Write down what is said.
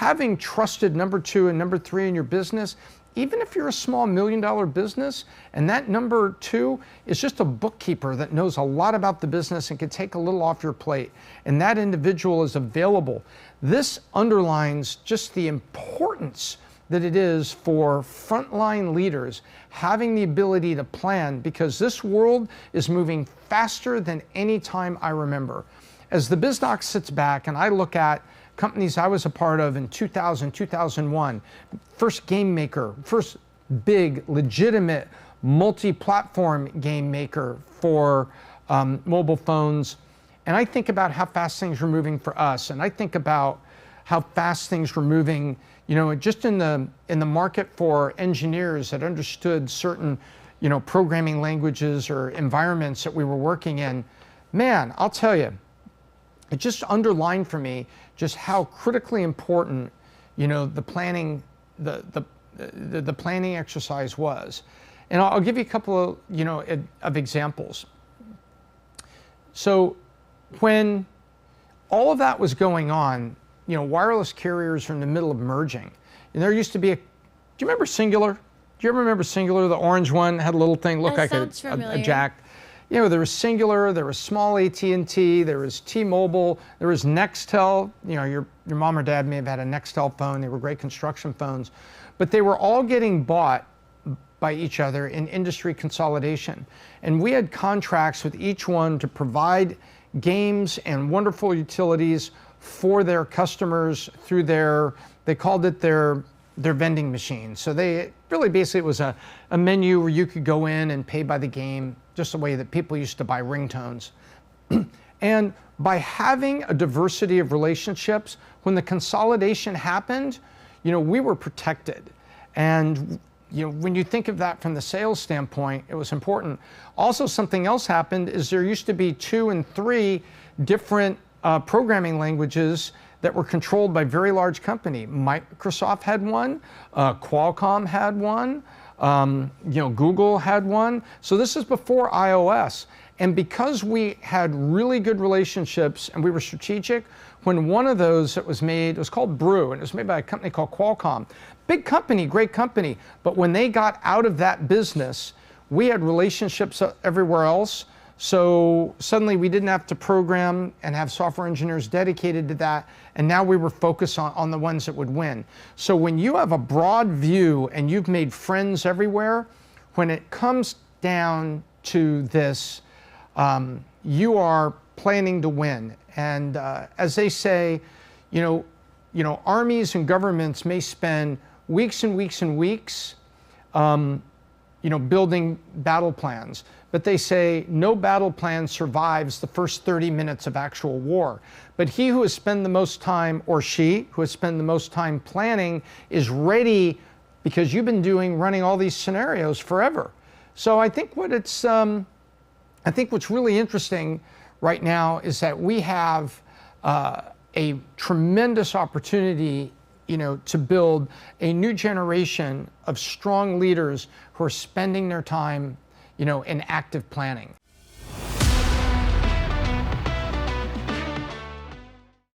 having trusted number 2 and number 3 in your business, even if you're a small $1 million business, and that number 2 is just a bookkeeper that knows a lot about the business and can take a little off your plate, and that individual is available. This underlines just the importance that it is for frontline leaders having the ability to plan, because this world is moving faster than any time I remember. As the Biz Doc sits back and I look at companies I was a part of in 2000, 2001, first game maker, first big, legitimate, multi-platform game maker for mobile phones, and I think about how fast things were moving for us, and I think about how fast things were moving, you know, just in the market for engineers that understood certain, you know, programming languages or environments that we were working in. Man, I'll tell you, it just underlined for me just how critically important, you know, the planning, the planning exercise was. And I'll give you a couple of, you know, of examples. So when all of that was going on, you know, wireless carriers are in the middle of merging. And there used to be do you remember Singular? Do you ever remember Singular, the orange one, had a little thing, looked like a jack? You know, there was Singular, there was small AT&T, there was T-Mobile, there was Nextel. You know, your mom or dad may have had a Nextel phone. They were great construction phones. But they were all getting bought by each other in industry consolidation. And we had contracts with each one to provide games and wonderful utilities for their customers through they called it their vending machine. So they really basically, it was a menu where you could go in and pay by the game, just the way that people used to buy ringtones. And by having a diversity of relationships, when the consolidation happened, you know, we were protected. And you know, when you think of that from the sales standpoint, it was important. Also, something else happened is there used to be 2 and 3 different programming languages that were controlled by very large company. Microsoft had one, Qualcomm had one, you know, Google had one. So this is before iOS. And because we had really good relationships and we were strategic, when one of those that was made, it was called Brew, and it was made by a company called Qualcomm. Big company, great company. But when they got out of that business, we had relationships everywhere else. So suddenly we didn't have to program and have software engineers dedicated to that. And now we were focused on the ones that would win. So when you have a broad view and you've made friends everywhere, when it comes down to this, you are planning to win. And as they say, you know, armies and governments may spend weeks and weeks and weeks, you know, building battle plans. But they say no battle plan survives the first 30 minutes of actual war. But he who has spent the most time, or she who has spent the most time planning, is ready, because you've been running all these scenarios forever. So I think what's really interesting right now is that we have a tremendous opportunity, you know, to build a new generation of strong leaders who are spending their time, you know, in active planning.